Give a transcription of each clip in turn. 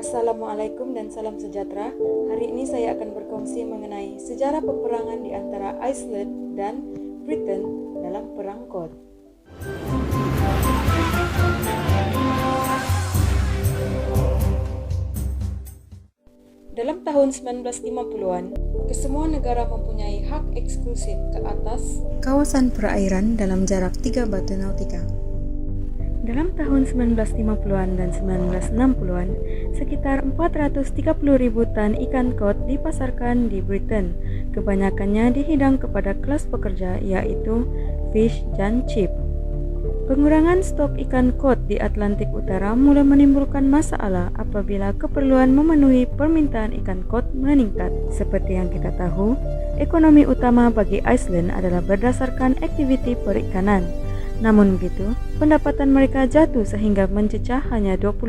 Assalamualaikum dan salam sejahtera. Hari ini saya akan berkongsi mengenai sejarah peperangan di antara Iceland dan Britain dalam Perang Cod. Dalam tahun 1950-an, kesemua negara mempunyai hak eksklusif ke atas kawasan perairan dalam jarak 3 batu nautika. Dalam tahun 1950-an dan 1960-an, sekitar 430.000 tan ikan cod dipasarkan di Britain. Kebanyakannya dihidang kepada kelas pekerja, yaitu fish and chip. Pengurangan stok ikan cod di Atlantik Utara mulai menimbulkan masalah apabila keperluan memenuhi permintaan ikan cod meningkat. Seperti yang kita tahu, ekonomi utama bagi Iceland adalah berdasarkan aktiviti perikanan. Namun begitu, pendapatan mereka jatuh sehingga mencecah hanya 20%.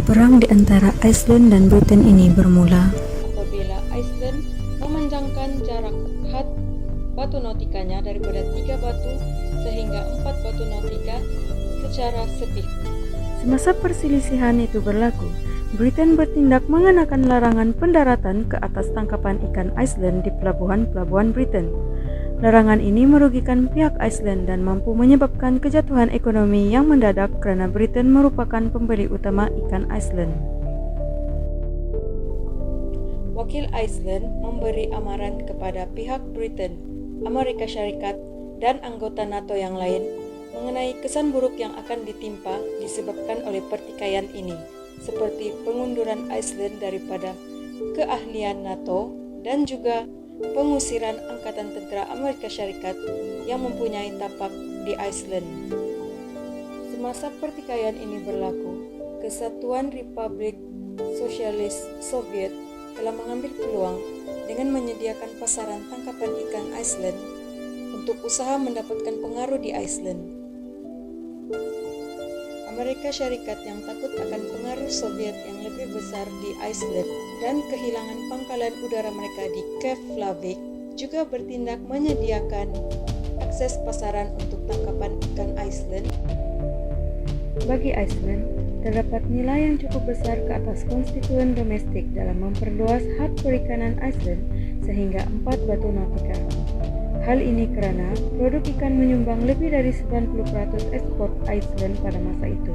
Perang di antara Iceland dan Britain ini bermula apabila Iceland memanjangkan jarak had batu nautikanya daripada 3 batu sehingga 4 batu nautika secara sepihak. Semasa perselisihan itu berlaku, Britain bertindak mengenakan larangan pendaratan ke atas tangkapan ikan Iceland di pelabuhan-pelabuhan Britain. Larangan ini merugikan pihak Iceland dan mampu menyebabkan kejatuhan ekonomi yang mendadak karena Britain merupakan pembeli utama ikan Iceland. Wakil Iceland memberi amaran kepada pihak Britain, Amerika Syarikat, dan anggota NATO yang lain mengenai kesan buruk yang akan ditimpa disebabkan oleh pertikaian ini, seperti pengunduran Iceland daripada keahlian NATO dan juga pengusiran Angkatan Tentera Amerika Syarikat yang mempunyai tapak di Iceland. Semasa pertikaian ini berlaku, Kesatuan Republik Sosialis Soviet telah mengambil peluang dengan menyediakan pasaran tangkapan ikan Iceland untuk usaha mendapatkan pengaruh di Iceland. Amerika Syarikat yang takut akan pengaruh Soviet yang lebih besar di Iceland dan kehilangan pangkalan udara mereka di Keflavik juga bertindak menyediakan akses pasaran untuk tangkapan ikan Iceland. Bagi Iceland, terdapat nilai yang cukup besar ke atas konstituen domestik dalam memperluas hak perikanan Iceland sehingga 4 batu nautika. Hal ini karena produk ikan menyumbang lebih dari 90% ekspor Iceland pada masa itu.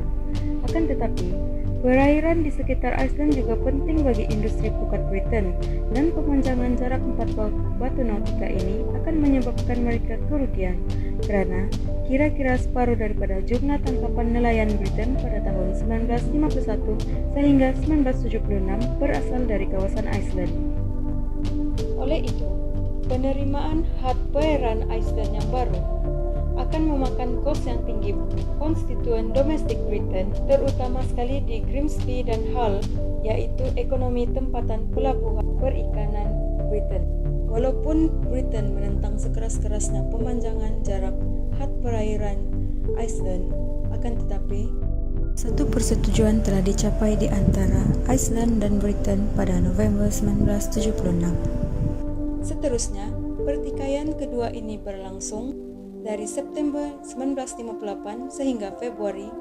Akan tetapi, perairan di sekitar Iceland juga penting bagi industri pukat Britain, dan pemanjangan jarak 4 batu nautika ini akan menyebabkan mereka kerugian, karena kira-kira separuh daripada jumlah tangkapan nelayan Britain pada tahun 1951 sehingga 1976 berasal dari kawasan Iceland. Oleh itu, penerimaan hak perairan Iceland yang baru akan memakan kos yang tinggi konstituen domestik Britain, terutama sekali di Grimsby dan Hull, yaitu ekonomi tempatan pelabuhan perikanan Britain. Walaupun Britain menentang sekeras-kerasnya pemanjangan jarak had perairan Iceland, akan tetapi satu persetujuan telah dicapai di antara Iceland dan Britain pada November 1976. Seterusnya, pertikaian kedua ini berlangsung dari September 1958 sehingga Februari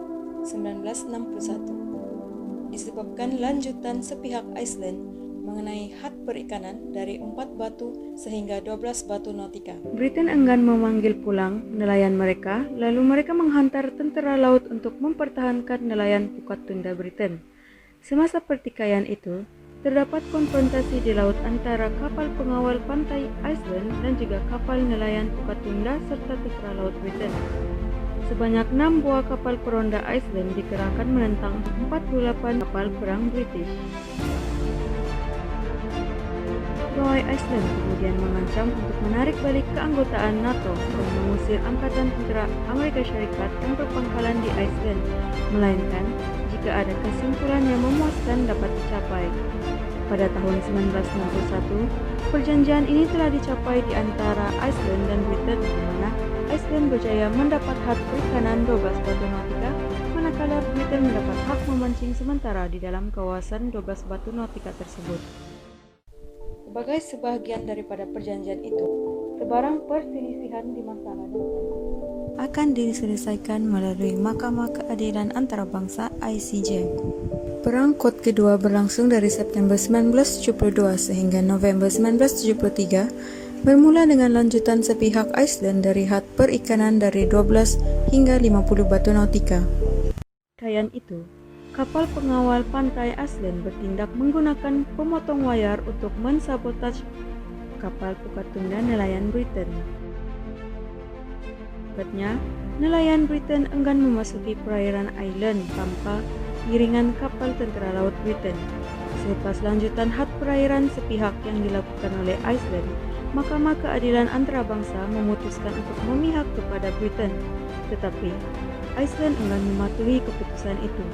1961, disebabkan lanjutan sepihak Iceland mengenai had perikanan dari 4 batu sehingga 12 batu nautika. Britain enggan memanggil pulang nelayan mereka, lalu mereka menghantar tentara laut untuk mempertahankan nelayan pukat tunda Britain. Semasa pertikaian itu, terdapat konfrontasi di laut antara kapal pengawal pantai Iceland dan juga kapal nelayan pukat tunda serta tentara laut Britain. Sebanyak 6 buah kapal peronda Iceland dikerahkan menentang 48 kapal perang British. Pegawai Iceland kemudian mengancam untuk menarik balik keanggotaan NATO dan mengusir Angkatan Tentera Amerika Syarikat yang berpangkalan di Iceland, melainkan jika ada kesimpulan yang memuaskan dapat dicapai. Pada tahun 1961, perjanjian ini telah dicapai di antara Iceland dan Britain, di mana Iceland berjaya mendapat hak perikanan 12 batu nautika, manakala Britain mendapat hak memancing sementara di dalam kawasan 12 batu nautika tersebut. Sebagai sebahagian daripada perjanjian itu, sebarang perselisihan di masa hadapan, akan diselesaikan melalui Mahkamah Keadilan Antarabangsa ICJ. Perang Quad kedua berlangsung dari September 1972 sehingga November 1973, bermula dengan lanjutan sepihak Iceland dari had perikanan dari 12 hingga 50 batu nautika. Rangkaian itu, kapal pengawal pantai Iceland bertindak menggunakan pemotong wayar untuk mensabotase kapal Pukatunda nelayan Britain. Akibatnya, nelayan Britain enggan memasuki perairan Ireland tanpa iringan kapal tentara laut Britain. Selepas lanjutan had perairan sepihak yang dilakukan oleh Iceland, Mahkamah Keadilan Antarabangsa memutuskan untuk memihak kepada Britain, tetapi Iceland enggan mematuhi keputusan itu.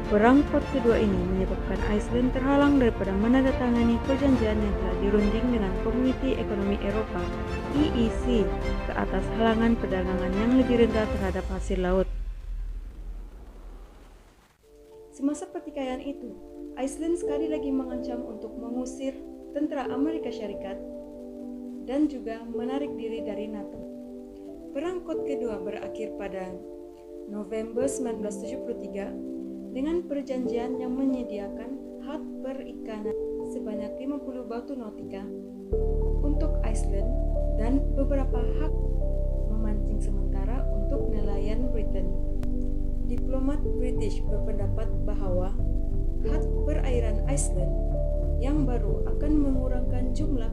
Perang Quad kedua ini menyebabkan Iceland terhalang daripada menandatangani perjanjian yang telah dirunding dengan Komuniti Ekonomi Eropa (EEC) ke atas halangan perdagangan yang lebih rendah terhadap hasil laut. Semasa pertikaian itu, Iceland sekali lagi mengancam untuk mengusir tentara Amerika Syarikat dan juga menarik diri dari NATO. Perang Quad kedua berakhir pada November 1973 dengan perjanjian yang menyediakan had perikanan sebanyak 50 batu nautika untuk Iceland dan beberapa hak memancing sementara untuk nelayan Britain. Diplomat British berpendapat bahwa had perairan Iceland yang baru akan mengurangkan jumlah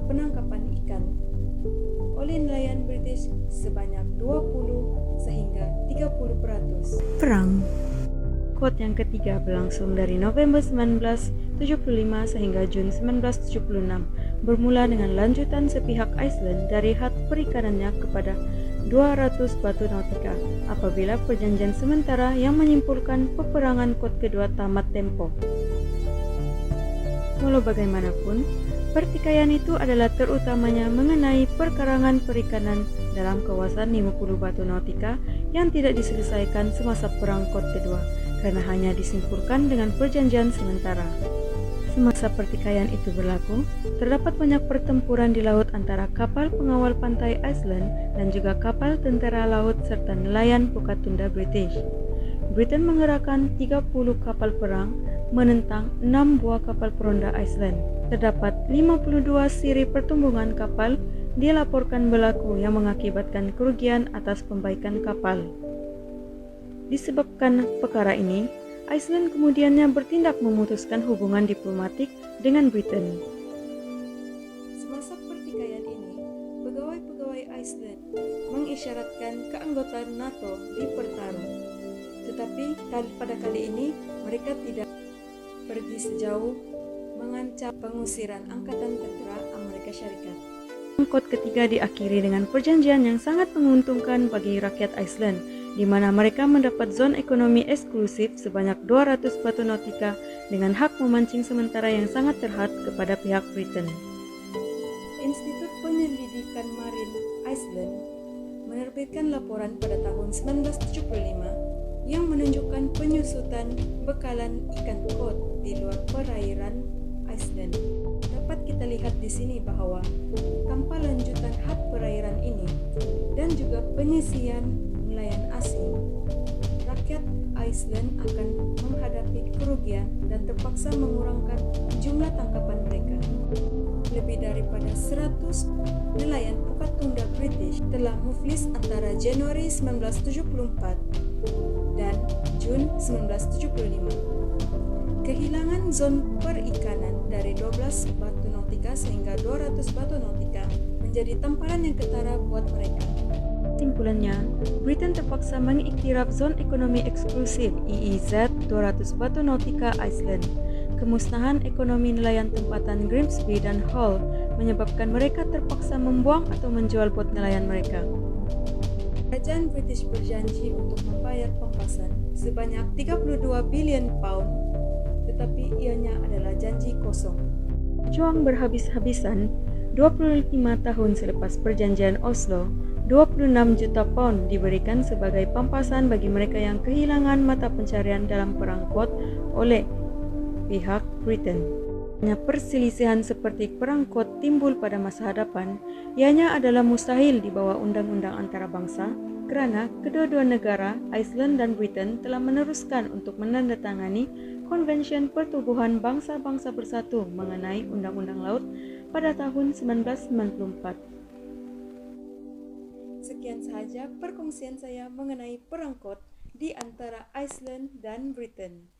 penangkapan ikan oleh nelayan British sebanyak 20 sehingga 30%. Perang Quad yang ketiga berlangsung dari November 1975 sehingga Jun 1976, bermula dengan lanjutan sepihak Iceland dari had perikanannya kepada 200 batu nautika apabila perjanjian sementara yang menyimpulkan peperangan Quad kedua tamat tempo. Walau bagaimanapun, pertikaian itu adalah terutamanya mengenai perkarangan perikanan dalam kawasan 50 batu nautika yang tidak diselesaikan semasa Perang Quad kedua karena hanya disimpulkan dengan perjanjian sementara. Semasa pertikaian itu berlaku, terdapat banyak pertempuran di laut antara kapal pengawal pantai Iceland dan juga kapal tentara laut serta nelayan Pukatunda British. Britain menggerakkan 30 kapal perang menentang 6 buah kapal peronda Iceland. Terdapat 52 siri pertumbungan kapal dilaporkan berlaku yang mengakibatkan kerugian atas pembaikan kapal. Disebabkan perkara ini, Iceland kemudiannya bertindak memutuskan hubungan diplomatik dengan Britain. Semasa pertikaian ini, pegawai-pegawai Iceland mengisyaratkan keanggotaan NATO di pertarung. Tetapi pada kali ini, mereka tidak pergi sejauh mengancam pengusiran angkatan tentara Amerika Syarikat. Quad ketiga diakhiri dengan perjanjian yang sangat menguntungkan bagi rakyat Iceland, di mana mereka mendapat zona ekonomi eksklusif sebanyak 200 batu nautika dengan hak memancing sementara yang sangat terhad kepada pihak Britain. Institut Penyelidikan Marin Iceland menerbitkan laporan pada tahun 1975 yang menunjukkan penyusutan bekalan ikan cod di luar perairan Iceland. Dapat kita lihat di sini bahwa tanpa lanjutan had perairan ini dan juga penyisian nelayan asing, rakyat Iceland akan menghadapi kerugian dan terpaksa mengurangkan jumlah tangkapan mereka. Lebih daripada 100 nelayan Pukatunda British telah muflis antara Januari 1974 dan Jun 1975. Kehilangan zon perikanan dari 12 batu nautika sehingga 200 batu nautika menjadi tamparan yang ketara buat mereka. Kesimpulannya, Britain terpaksa mengiktiraf zon ekonomi eksklusif EEZ 200 batu nautika Iceland. Kemusnahan ekonomi nelayan tempatan Grimsby dan Hull menyebabkan mereka terpaksa membuang atau menjual bot nelayan mereka. Kerajaan British berjanji untuk membayar pampasan sebanyak 32 bilion pound, tetapi ianya adalah janji kosong. Berjuang berhabis-habisan, 25 tahun selepas perjanjian Oslo, 26 juta pound diberikan sebagai pampasan bagi mereka yang kehilangan mata pencarian dalam Perang Quad oleh pihak Britain. Perselisihan seperti perang Kot timbul pada masa hadapan, ianya adalah mustahil di bawah undang-undang antarabangsa karena kedua-dua negara, Iceland dan Britain, telah meneruskan untuk menandatangani Konvensi Pertubuhan Bangsa-Bangsa Bersatu mengenai Undang-Undang Laut pada tahun 1994. Sekian sahaja perkongsian saya mengenai perang Kot di antara Iceland dan Britain.